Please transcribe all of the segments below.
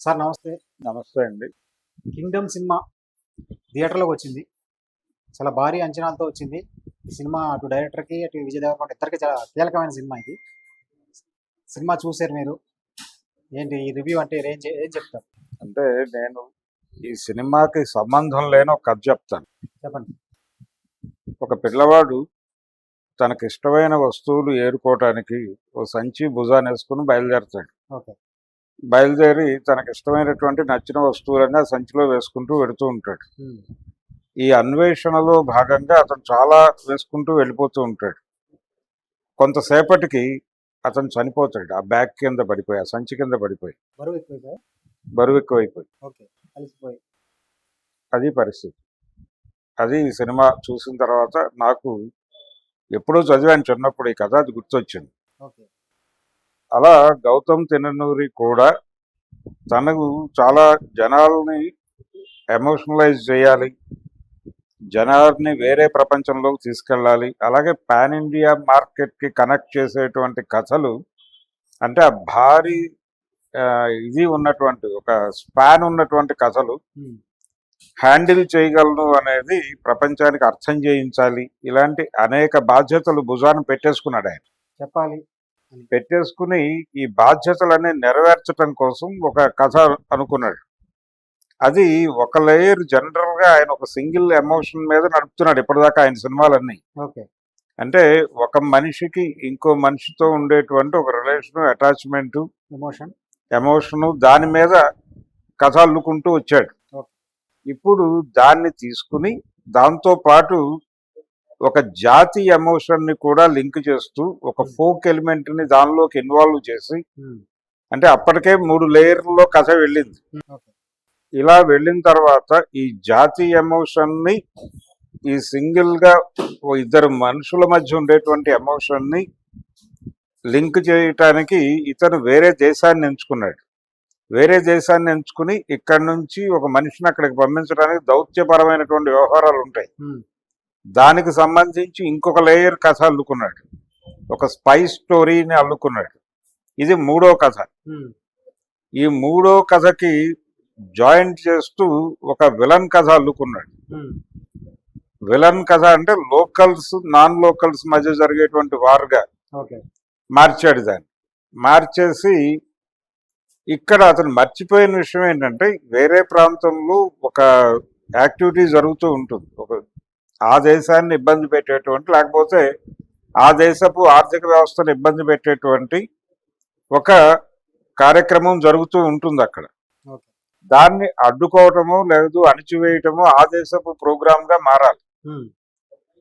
Sir నమస్తే. నమస్తే అండి. 'కింగ్డమ్' సినిమా థియేటర్‌లోకి వచ్చింది. చాలా భారీ అంచనాలతో వచ్చింది. ఈ సినిమా అటు డైరెక్టర్‌కి, అటు విజయ్ దేవరకొండ ఇద్దరికీ చాలా కీలకమైన సినిమా ఇది. సినిమా చూసారు మీరు. ఏంటి ఈ రివ్యూ అంటే ఏం చెప్తారు? అంటే నేను ఈ సినిమాకి సంబంధం లేని ఒక కథ చెప్తాను. చెప్పండి. ఒక పిల్లవాడు తనకిష్టమైన వస్తువులు ఏరుకోవటానికి ఓ సంచి భుజానేసుకుని బయలుదేరతాడు. ఓకే. బయలుదేరి తనకిష్టమైనటువంటి నచ్చిన వస్తువులన్నీ ఆ సంచిలో వేసుకుంటూ వెళుతూ ఉంటాడు. ఈ అన్వేషణలో భాగంగా అతను చాలా వేసుకుంటూ వెళ్ళిపోతూ ఉంటాడు. కొంతసేపటికి అతను చనిపోతాడు. ఆ బ్యాగ్ కింద పడిపోయి, ఆ సంచి కింద పడిపోయి, బరువు ఎక్కువైపోయి. ఓకే. అలసిపోయి. అది పరిస్థితి. అది ఈ సినిమా చూసిన తర్వాత నాకు ఎప్పుడో చదివాను చిన్నప్పుడు ఈ కథ, అది గుర్తొచ్చింది. ఓకే. అలా గౌతమ్ తిన్ననూరి కూడా తనకు చాలా జనాల్ని ఎమోషనలైజ్ చేయాలి, జనాల్ని వేరే ప్రపంచంలోకి తీసుకెళ్ళాలి, అలాగే పాన్ ఇండియా మార్కెట్కి కనెక్ట్ చేసేటువంటి కథలు, అంటే ఆ భారీ ఇది ఉన్నటువంటి ఒక స్పాన్ ఉన్నటువంటి కథలు హ్యాండిల్ చేయగలను అనేది ప్రపంచానికి అర్థం చేయించాలి. ఇలాంటి అనేక బాధ్యతలు భుజాన పెట్టేసుకున్నాడు ఆయన. చెప్పాలి పెట్టేసుకుని ఈ బాధ్యతలన్నీ నెరవేర్చడం కోసం ఒక కథ అనుకున్నాడు. అది ఒక లేయర్ జనరల్గా ఆయన ఒక సింగిల్ ఎమోషన్ మీద నడుపుతున్నాడు ఇప్పటిదాకా ఆయన సినిమాలన్నీ. ఓకే. అంటే ఒక మనిషికి ఇంకో మనిషితో ఉండేటువంటి ఒక రిలేషను, అటాచ్మెంటు, ఎమోషను, దాని మీద కథ అల్లుకుంటూ వచ్చాడు. ఇప్పుడు దాన్ని తీసుకుని దాంతో పాటు ఒక జాతి ఎమోషన్ని కూడా లింక్ చేస్తూ ఒక ఫోక్ ఎలిమెంట్ని దానిలోకి ఇన్వాల్వ్ చేసి, అంటే అప్పటికే 3 లేయర్లలో కథ వెళ్ళింది. ఇలా వెళ్ళిన తర్వాత ఈ జాతి ఎమోషన్ని, ఈ సింగిల్గా ఇద్దరు మనుషుల మధ్య ఉండేటువంటి ఎమోషన్ని లింక్ చేయటానికి ఇతను వేరే దేశాన్ని ఎంచుకున్నాడు. వేరే దేశాన్ని ఎంచుకుని ఇక్కడి నుంచి ఒక మనిషిని అక్కడికి పంపించడానికి దౌత్యపరమైనటువంటి వ్యవహారాలు ఉంటాయి. దానికి సంబంధించి ఇంకొక లేయర్ కథ అల్లుకున్నాడు, ఒక స్పై స్టోరీని అల్లుకున్నాడు. ఇది 3వ కథ. ఈ 3వ కథకి జాయింట్ చేస్తూ ఒక విలన్ కథ అల్లుకున్నాడు. విలన్ కథ అంటే లోకల్స్ నాన్ లోకల్స్ మధ్య జరిగేటువంటి వార్గా మార్చాడు. దాన్ని మార్చేసి ఇక్కడ అతను మర్చిపోయిన విషయం ఏంటంటే, వేరే ప్రాంతంలో ఒక యాక్టివిటీ జరుగుతూ ఉంటుంది, ఒక ఆ దేశాన్ని ఇబ్బంది పెట్టేటువంటి, లేకపోతే ఆ దేశపు ఆర్థిక వ్యవస్థను ఇబ్బంది పెట్టేటువంటి ఒక కార్యక్రమం జరుగుతూ ఉంటుంది అక్కడ. దాన్ని అడ్డుకోవటమో లేదు అణిచివేయటమో ఆ దేశపు ప్రోగ్రామ్గా మారాలి.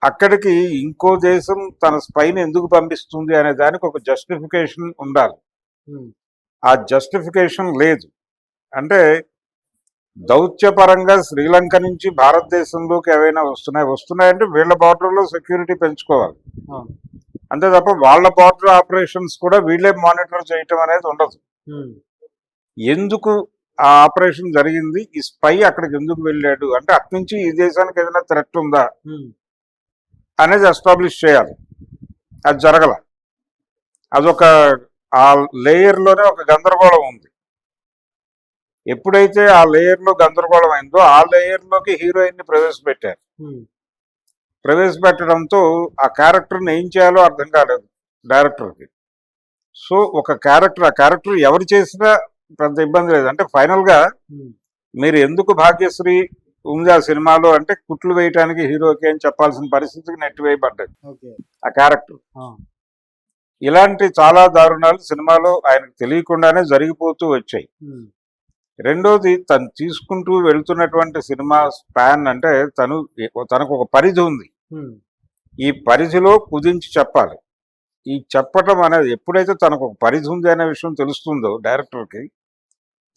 అక్కడికి ఇంకో దేశం తన స్పైని ఎందుకు పంపిస్తుంది అనే దానికి ఒక జస్టిఫికేషన్ ఉండాలి. ఆ జస్టిఫికేషన్ లేదు. అంటే దౌత్యపరంగా శ్రీలంక నుంచి భారతదేశంలోకి ఏవైనా వస్తున్నాయంటే వీళ్ళ బార్డర్లో సెక్యూరిటీ పెంచుకోవాలి, అంతే తప్ప వాళ్ళ బార్డర్ ఆపరేషన్స్ కూడా వీళ్ళే మానిటర్ చేయటం అనేది ఉండదు. ఎందుకు ఆ ఆపరేషన్ జరిగింది, ఈ స్పై అక్కడికి ఎందుకు వెళ్ళాడు అంటే అట్నుంచి ఈ దేశానికి ఏదైనా థ్రెట్ ఉందా అనేది ఎస్టాబ్లిష్ చేయాలి. అది జరగల. అదొక ఆ లేయర్లోనే ఒక గందరగోళం ఉంది. ఎప్పుడైతే ఆ లేయర్లో గందరగోళం అయిందో ఆ లేయర్లోకి హీరోయిన్ని ప్రవేశపెట్టారు. ప్రవేశపెట్టడంతో ఆ క్యారెక్టర్ని ఏం చేయాలో అర్థం కాలేదు డైరెక్టర్కి. సో ఒక క్యారెక్టర్, ఆ క్యారెక్టర్ ఎవరు చేసినా పెద్ద ఇబ్బంది లేదు. అంటే ఫైనల్గా మీరు ఎందుకు భాగ్యశ్రీ ఉంది ఆ సినిమాలో అంటే కుట్లు వేయటానికి హీరోకి అని చెప్పాల్సిన పరిస్థితికి నెట్టివేయబడ్డది ఆ క్యారెక్టర్. ఇలాంటి చాలా దారుణాలు సినిమాలో ఆయనకు తెలియకుండానే జరిగిపోతూ వచ్చాయి. రెండోది, తను తీసుకుంటూ వెళ్తున్నటువంటి సినిమా స్పాన్, అంటే తనకు ఒక పరిధి ఉంది. ఈ పరిధిలో కుదించి చెప్పాలి. ఈ చెప్పటం అనేది ఎప్పుడైతే తనకు ఒక పరిధి ఉంది అనే విషయం తెలుస్తుందో డైరెక్టర్కి,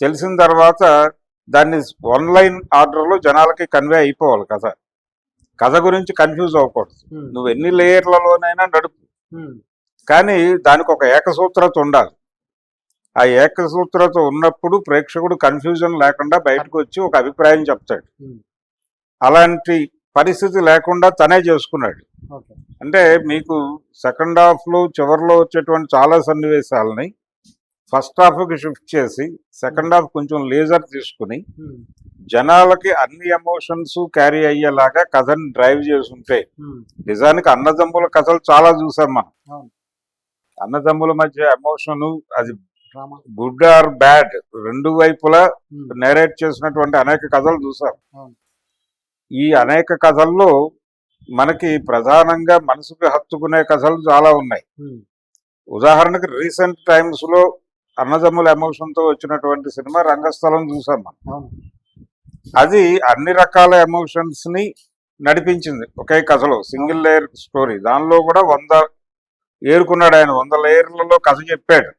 తెలిసిన తర్వాత దాన్ని 1 లైన్ ఆర్డర్లో జనాలకి కన్వే అయిపోవాలి. కథ గురించి కన్ఫ్యూజ్ అవ్వకూడదు. నువ్వు ఎన్ని లేయర్లలోనైనా నడుపు, కానీ దానికి ఒక ఏకసూత్రత ఉండాలి. ఆ ఏకసూత్రత ఉన్నప్పుడు ప్రేక్షకుడు కన్ఫ్యూజన్ లేకుండా బయటకు వచ్చి ఒక అభిప్రాయం చెప్తాడు. అలాంటి పరిస్థితి లేకుండా తనే చేసుకున్నాడు. అంటే మీకు సెకండ్ హాఫ్లో చివరిలో వచ్చేటువంటి చాలా సన్నివేశాలని ఫస్ట్ హాఫ్కి షిఫ్ట్ చేసి సెకండ్ హాఫ్ కొంచెం లేజర్ తీసుకుని జనాలకి అన్ని ఎమోషన్స్ క్యారీ అయ్యేలాగా కథని డ్రైవ్ చేసుంటే, నిజానికి అన్నదమ్ముల కథలు చాలా చూసాం మనం. అవును. అన్నదమ్ముల మధ్య ఎమోషన్ అది డ్రామా. గుడ్ ఆర్ బ్యాడ్ రెండు వైపులా నేరేట్ చేసినటువంటి అనేక కథలు చూసాం. అవును. ఈ అనేక కథల్లో మనకి ప్రధానంగా మనసుకు హత్తుకునే కథలు చాలా ఉన్నాయి. ఉదాహరణకి రీసెంట్ టైమ్స్ లో అన్నదమ్ముల ఎమోషన్ తో వచ్చినటువంటి సినిమా రంగస్థలం చూసాం మనం. అవును. అది అన్ని రకాల ఎమోషన్స్ ని నడిపించింది ఒకే కథలో, సింగిల్ లేయర్ స్టోరీ. దానిలో కూడా 100 ఏరుకున్నాడు ఆయన, 100 లేయర్లలో కథ చెప్పాడు.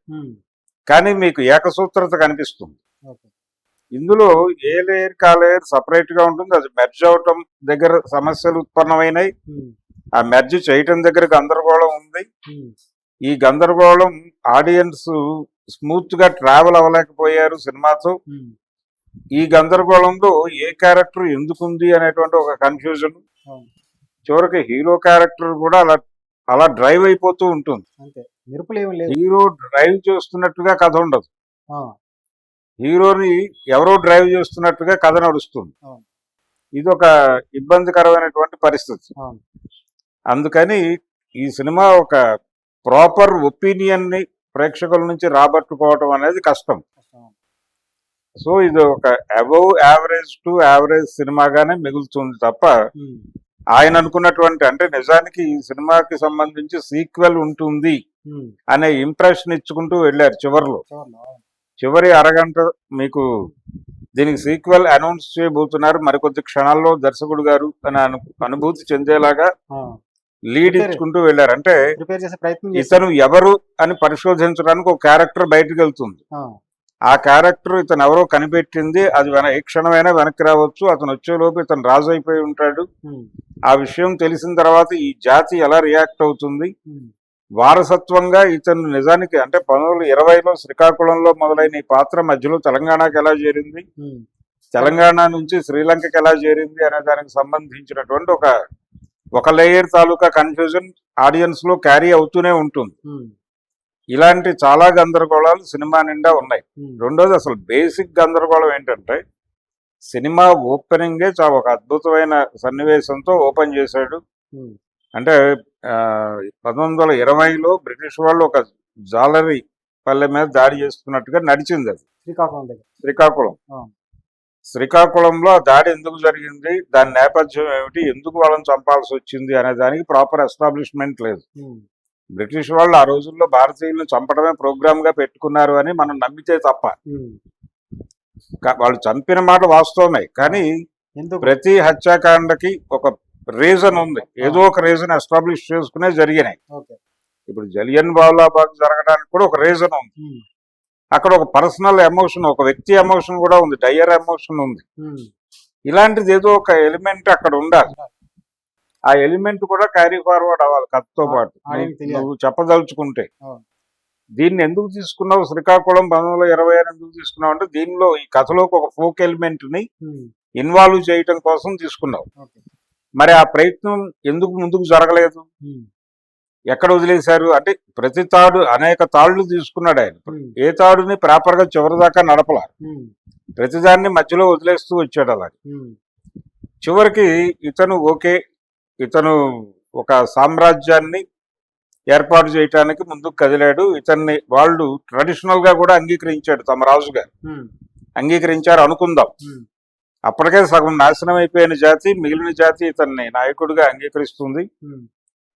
కానీ మీకు ఏకసూత్రత కనిపిస్తుంది. ఓకే. ఇందులో ఏ లేయర్ కా లేయర్ సపరేట్ గా ఉంటుంది. అది మెర్జ్ అవటం దగ్గర సమస్యలు ఉత్పన్నమైనాయి, ఆ మెర్జ్ చేయటం దగ్గర గందరగోళం ఉంది. ఈ గందరగోళం ఆడియన్స్ స్మూత్ గా ట్రావెల్ అవ్వలేకపోయారు సినిమాతో. ఈ గందరగోళంలో ఏ క్యారెక్టర్ ఎందుకుంది అనేటువంటి ఒక కన్ఫ్యూజన్, చివరికి హీరో క్యారెక్టర్ కూడా అలా డ్రైవ్ అయిపోతూ ఉంటుంది. హీరో డ్రైవ్ చేస్తున్నట్టుగా కథ ఉండదు, హీరోని ఎవరో డ్రైవ్ చేస్తున్నట్టుగా కథ నడుస్తుంది. ఇది ఒక ఇబ్బందికరమైనటువంటి పరిస్థితి. అందుకని ఈ సినిమా ఒక ప్రాపర్ ఒపీనియన్ ని ప్రేక్షకుల నుంచి రాబట్టుకోవటం అనేది కష్టం. సో ఇది ఒక అబౌవ్ యావరేజ్ టు యావరేజ్ సినిమాగానే మిగులుతుంది తప్ప ఆయన అనుకున్నటువంటి, అంటే నిజానికి ఈ సినిమాకి సంబంధించి సీక్వెల్ ఉంటుంది అనే ఇంప్రెషన్ ఇచ్చుకుంటూ వెళ్ళారు. చివరి అరగంట మీకు దీనికి సీక్వెల్ అనౌన్స్ చేయబోతున్నారు మరికొద్ది క్షణాల్లో దర్శకుడు గారు అని అనుభూతి చెందేలాగా లీడ్ ఇచ్చుకుంటూ వెళ్ళారు. అంటే ఇతను ఎవరు అని పరిశోధించడానికి ఒక క్యారెక్టర్ బయటకు వెళ్తుంది. ఆ క్యారెక్టర్ ఇతను ఎవరో కనిపెట్టింది, అది ఏ క్షణమైనా వెనక్కి రావచ్చు. అతను వచ్చేలోపు ఇతను రాజు అయిపోయి ఉంటాడు. ఆ విషయం తెలిసిన తర్వాత ఈ జాతి ఎలా రియాక్ట్ అవుతుంది, వారసత్వంగా ఇతను నిజానికి అంటే 1920లో శ్రీకాకుళంలో మొదలైన ఈ పాత్ర మధ్యలో తెలంగాణకి ఎలా చేరింది, తెలంగాణ నుంచి శ్రీలంకకి ఎలా చేరింది అనే దానికి సంబంధించినటువంటి ఒక లేయర్ తాలూకా కన్ఫ్యూజన్ ఆడియన్స్ లో క్యారీ అవుతూనే ఉంటుంది. ఇలాంటి చాలా గందరగోళాలు సినిమా నిండా ఉన్నాయి. రెండోది అసలు బేసిక్ గందరగోళం ఏంటంటే, సినిమా ఓపెనింగే చాలా ఒక అద్భుతమైన సన్నివేశంతో ఓపెన్ చేశాడు. అంటే 1920లో బ్రిటిష్ వాళ్ళు ఒక జాలరీ పల్లె మీద దాడి చేస్తున్నట్టుగా నడిచింది. అది శ్రీకాకుళంలో ఆ దాడి ఎందుకు జరిగింది, దాని నేపథ్యం ఏమిటి, ఎందుకు వాళ్ళని చంపాల్సి వచ్చింది అనే దానికి ప్రాపర్ ఎస్టాబ్లిష్మెంట్ లేదు. బ్రిటిష్ వాళ్ళు ఆ రోజుల్లో భారతీయులను చంపడమే ప్రోగ్రామ్ గా పెట్టుకున్నారు అని మనం నమ్మితే తప్ప, వాళ్ళు చంపిన మాట వాస్తవమే, కానీ ప్రతి హత్యాకాండకి ఒక రీజన్ ఉంది, ఏదో ఒక రీజన్ ఎస్టాబ్లిష్ చేసుకునే జరిగినాయి. ఇప్పుడు జలియన్ వాలాబాగ్ జరగడానికి కూడా ఒక రీజన్ ఉంది. అక్కడ ఒక పర్సనల్ ఎమోషన్, ఒక వ్యక్తి ఎమోషన్ కూడా ఉంది, డయర్ ఎమోషన్ ఉంది. ఇలాంటిది ఏదో ఒక ఎలిమెంట్ అక్కడ ఉండాలి. ఆ ఎలిమెంట్ కూడా క్యారీ ఫార్వర్డ్ అవ్వాలి కథతో పాటు. నువ్వు చెప్పదలుచుకుంటే దీన్ని ఎందుకు తీసుకున్నావు, శ్రీకాకుళం 1920 ఎందుకు తీసుకున్నావు అంటే, దీనిలో ఈ కథలోకి ఒక ఫోక్ ఎలిమెంట్ ని ఇన్వాల్వ్ చేయటం కోసం తీసుకున్నావు. మరి ఆ ప్రయత్నం ఎందుకు ముందుకు జరగలేదు, ఎక్కడ వదిలేశారు అంటే, ప్రతి తాడు అనేక తాళ్లు తీసుకున్నాడు ఆయన. ఏ తాడుని ప్రాపర్ గా చివరిదాకా నడపల, ప్రతిదాన్ని మధ్యలో వదిలేస్తూ వచ్చాడు. అలాగే చివరికి ఇతను ఒక సామ్రాజ్యాన్ని ఏర్పాటు చేయటానికి ముందుకు కదిలాడు. ఇతన్ని వాళ్ళు ట్రెడిషనల్ గా కూడా అంగీకరించాడు, తమ రాజుగా అంగీకరించారు అనుకుందాం. అప్పటికే సగం నాశనం అయిపోయిన జాతి, మిగిలిన జాతి ఇతన్ని నాయకుడిగా అంగీకరిస్తుంది.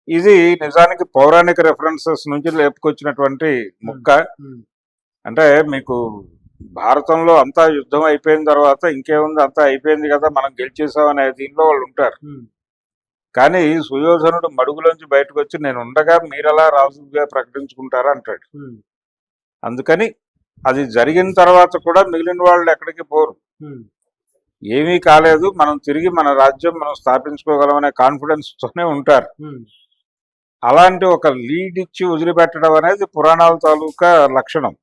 ఇది నిజానికి పౌరాణిక రెఫరెన్సెస్ నుంచి లేపుకొచ్చినటువంటి ముక్క. అంటే మీకు భారతంలో అంతా యుద్ధం అయిపోయిన తర్వాత ఇంకేముంది, అంతా అయిపోయింది కదా, మనం గెలిచేసామనే దీనిలో వాళ్ళు ఉంటారు. కానీ సుయోధనుడు మడుగులోంచి బయటకు వచ్చి, నేను ఉండగా మీరెలా రాజుగా ప్రకటించుకుంటారా అంటాడు. అందుకని అది జరిగిన తర్వాత కూడా మిగిలిన వాళ్ళు ఎక్కడికి పోరు, ఏమీ కాలేదు, మనం తిరిగి మన రాజ్యం మనం స్థాపించుకోగలమనే కాన్ఫిడెన్స్ తోనే ఉంటారు. అలాంటి ఒక లీడ్ ఇచ్చి వదిలిపెట్టడం అనేది పురాణాల తాలూకా లక్షణం.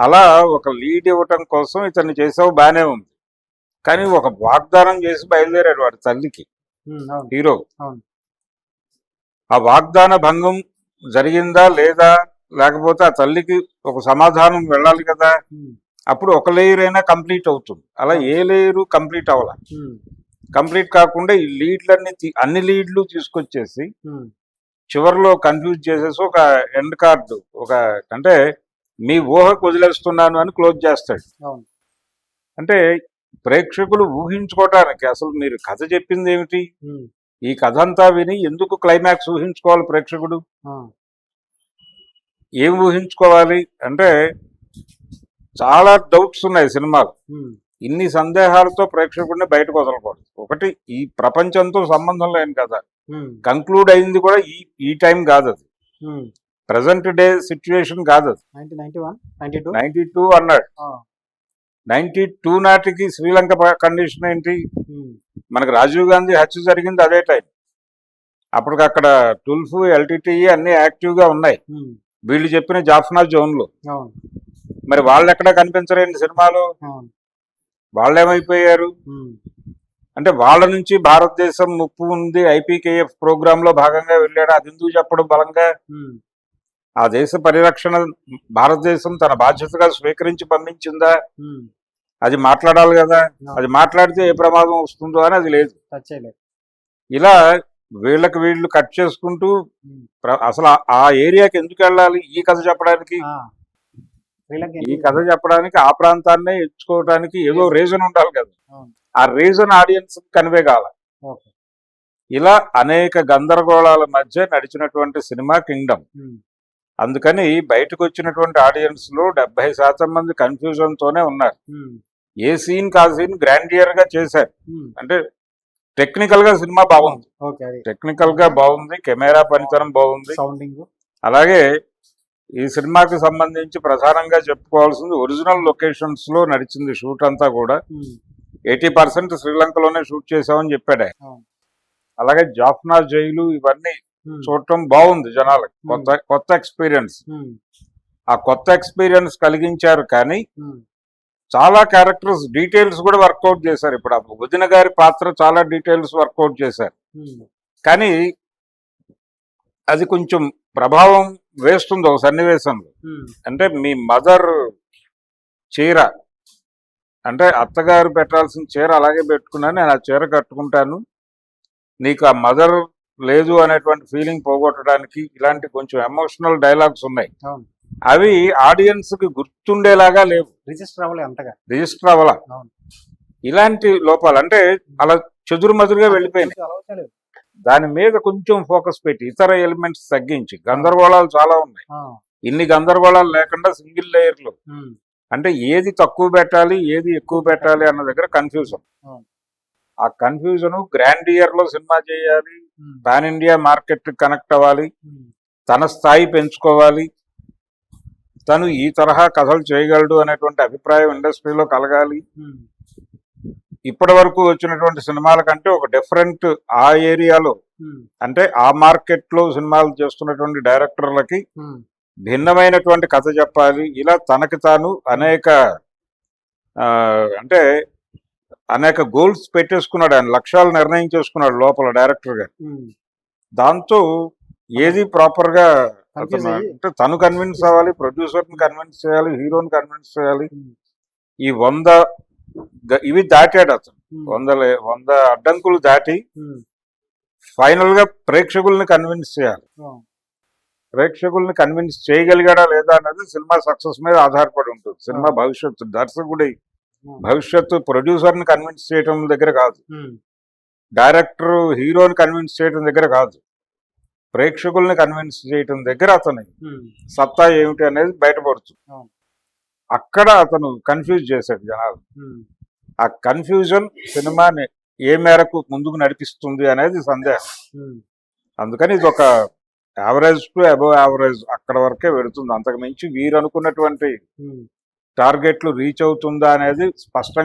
అలా ఒక లీడ్ ఇవ్వటం కోసం ఇతన్ని చేసావు, బానే ఉంది. కానీ ఒక వాగ్దానం చేసి బయలుదేరాడు వాడి తల్లికి, హీరో. ఆ వాగ్దాన భంగం జరిగిందా లేదా, లేకపోతే ఆ తల్లికి ఒక సమాధానం వెళ్ళాలి కదా. ఉమ్, అప్పుడు ఒక లేయర్ అయినా కంప్లీట్ అవుతుంది. అలా ఏ లేయరు కంప్లీట్ అవ్వాలి. ఉమ్, కంప్లీట్ కాకుండా ఈ లీడ్లన్నీ అన్ని లీడ్లు తీసుకొచ్చేసి ఉమ్, చివరిలో కన్ఫ్యూజ్ చేసేసి ఒక ఎండ్ కార్డు అంటే మీ ఊహకు వదిలేస్తున్నాను అని క్లోజ్ చేస్తాడు. అవును. అంటే ప్రేక్షకులు ఊహించుకోవటానికి అసలు మీరు కథ చెప్పింది ఏమిటి, ఉమ్, ఈ కథ అంతా విని ఎందుకు క్లైమాక్స్ ఊహించుకోవాలి ప్రేక్షకుడు? ఆ, ఏం ఊహించుకోవాలి అంటే చాలా డౌట్స్ ఉన్నాయి సినిమాలు. ఉమ్, ఇన్ని సందేహాలతో ప్రేక్షకుడిని బయటకు వదలకూడదు. ఒకటి, ఈ ప్రపంచంతో సంబంధం లేని కథ ఉమ్, కంక్లూడ్ అయింది కూడా ఈ టైం కాదు, అది ఉమ్. ప్రజెంట్ డే సిచ్యువేషన్ కాదు, అది 1991, 92. 92 అన్నాడు. ఆ, 92 నాటికి శ్రీలంక కండిషన్ ఏంటి? ఉమ్, మనకు రాజీవ్ గాంధీ హత్య జరిగింది అదే టైం. అప్పటికి అక్కడ టుల్ఫ్, ఎల్టీటీఈ అన్ని యాక్టివ్ గా ఉన్నాయి. ఉమ్, వీళ్ళు చెప్పిన జాఫ్నా జోన్ లో. అవును. మరి వాళ్ళు ఎక్కడ కనిపించలేండి సినిమాలో. అవును. వాళ్ళేమైపోయారు ఉమ్, అంటే వాళ్ళ నుంచి భారతదేశం ముప్పు ఉంది ఐపీకేఎఫ్ ప్రోగ్రామ్ లో భాగంగా వెళ్ళాడు. అది ఎందుకు చెప్పడం బలంగా? ఉమ్, ఆ దేశ పరిరక్షణ భారతదేశం తన బాధ్యతగా స్వీకరించి పంపించిందా? ఉమ్, అది మాట్లాడాలి కదా. అవును. అది మాట్లాడితే ఏ ప్రమాదం వస్తుందో అని అది లేదు. టచ్ చేయలేదు. ఇలా వీళ్ళు కట్ చేసుకుంటూ ఉమ్, అసలు ఆ ఏరియాకి ఎందుకు వెళ్ళాలి ఈ కథ చెప్పడానికి? ఆ, శ్రీలంక ఈ కథ చెప్పడానికి ఆ ప్రాంతాన్నే ఎంచుకోవడానికి ఏదో రీజన్ ఉండాలి కదా. అవును. ఆ రీజన్ ఆడియన్స్ కన్వే కావాలి. ఓకే. ఇలా అనేక గందరగోళాల మధ్య నడిచినటువంటి సినిమా కింగ్డమ్. ఉమ్, అందుకని బయటకు వచ్చినటువంటి ఆడియన్స్ లో 70% మంది కన్ఫ్యూజన్ తోనే ఉన్నారు. ఉమ్, ఏ సీన్ కా సీన్ గ్రాండియర్ గా చేశారు. ఉమ్. అంటే టెక్నికల్ గా సినిమా బాగుంది, ఓకే. అది టెక్నికల్ గా బాగుంది, కెమెరా పనితనం బాగుంది. సౌండింగ్. అలాగే ఈ సినిమాకి సంబంధించి ప్రధానంగా చెప్పుకోవాల్సింది ఒరిజినల్ లొకేషన్స్ లో నడిచింది షూట్ అంతా కూడా. ఉమ్, 80% శ్రీలంకలోనే షూట్ చేసామని చెప్పాడు ఆయన. అవును. అలాగే జాఫ్నా జైలు ఇవన్నీ ఉమ్, చూడటం బాగుంది జనాలకు. కొత్త ఎక్స్పీరియన్స్. ఉమ్, ఆ కొత్త ఎక్స్పీరియన్స్ కలిగించారు. కానీ ఉమ్, చాలా క్యారెక్టర్స్ డీటెయిల్స్ కూడా వర్కౌట్ చేశారు. ఇప్పుడు ఆ వదిన గారి పాత్ర చాలా డీటెయిల్స్ వర్కౌట్ చేశారు. ఉమ్, కానీ అది కొంచెం ప్రభావం వేస్తుంది ఒక సన్నివేశంలో. ఉమ్, అంటే మీ మదర్ చీర, అంటే అత్తగారు పెట్టాల్సిన చీర అలాగే పెట్టుకున్నాను, నేను ఆ చీర కట్టుకుంటాను, నీకు ఆ మదర్ లేదు అనేటువంటి ఫీలింగ్ పోగొట్టడానికి ఇలాంటి కొంచెం ఎమోషనల్ డైలాగ్స్ ఉన్నాయి. అవును. అవి ఆడియన్స్ కి గుర్తుండేలాగా లేవు, రిజిస్టర్ అవ్వలేదు అంతగా. రిజిస్టర్ అవ్వాల. అవును. ఇలాంటి లోపాలు అంటే అలా చెదురుమదురుగా వెళ్ళిపోయినాయి. అలవచలేదు. దాని మీద కొంచెం ఫోకస్ పెట్టి ఇతర ఎలిమెంట్స్ తగ్గించి, గందరగోళాలు చాలా ఉన్నాయి, ఆ, ఇన్ని గందరగోళాలు లేకుండా సింగిల్ లేయర్ లో ఉమ్, అంటే ఏది తక్కువ పెట్టాలి ఏది ఎక్కువ పెట్టాలి అన్న దగ్గర కన్ఫ్యూజన్. అవును. ఆ కన్ఫ్యూజన్ గ్రాండియర్ లో సినిమా చేయాలి, ఉమ్, పాన్ ఇండియా మార్కెట్ కనెక్ట్ అవ్వాలి, ఉమ్, తన స్థాయి పెంచుకోవాలి, తను ఈ తరహా కథలు చేయగలడు అనేటువంటి అభిప్రాయం ఇండస్ట్రీలో కలగాలి. ఉమ్, ఇప్పటి వరకు వచ్చినటువంటి సినిమాల కంటే ఒక డిఫరెంట్ ఆ ఏరియాలో ఉమ్, అంటే ఆ మార్కెట్ లో సినిమాలు చేస్తున్నటువంటి డైరెక్టర్లకి ఉమ్, భిన్నమైనటువంటి కథ చెప్పాలి. ఇలా తనకి తాను అంటే అనేక గోల్స్ పెట్టేసుకున్నాడు, ఆయన లక్ష్యాలు నిర్ణయించేసుకున్నాడు లోపల డైరెక్టర్ గా. ఉమ్, దాంతో ఏది ప్రాపర్ గా Confuse అయ్యి. అంటే తను కన్విన్స్ అవ్వాలి, ప్రొడ్యూసర్ ని కన్విన్స్ చేయాలి, హీరోని కన్విన్స్ చేయాలి. ఉమ్, ఈ 100 ఇవి దాటాడు అతను. ఉమ్, 100 అడ్డంకులు దాటి ఉమ్, ఫైనల్ గా ప్రేక్షకుల్ని కన్విన్స్ చేయాలి. అవును. ప్రేక్షకుల్ని కన్విన్స్ చేయగలిగాడా లేదా అనేది సినిమా సక్సెస్ మీద ఆధారపడి ఉంటుంది. సినిమా భవిష్యత్తు, దర్శకుడి భవిష్యత్తు ప్రొడ్యూసర్ ని కన్విన్స్ చేయడం దగ్గర కాదు, ఉమ్, డైరెక్టర్ హీరోని కన్విన్స్ చేయడం దగ్గర కాదు, ప్రేక్షకుల్ని కన్విన్స్ చేయడం దగ్గర అతని ఉమ్, సత్తా ఏమిటి అనేది బయటపడుతుంది. అవును. అక్కడ అతను కన్ఫ్యూజ్ చేశాడు జనాలు. ఉమ్, ఆ కన్ఫ్యూజన్ సినిమాని ఏ మేరకు ముందుకు నడిపిస్తుంది అనేది సందేహం. ఉమ్, అందుకని ఇది ఒక యావరేజ్ టు అబవ్ యావరేజ్ అక్కడ వరకే వెళుతుంది. అంతకు మించి వీరు అనుకున్నటువంటి ఉమ్. టార్గెట్లు రీచ్ అవుతుందా అనేది స్పష్టంగా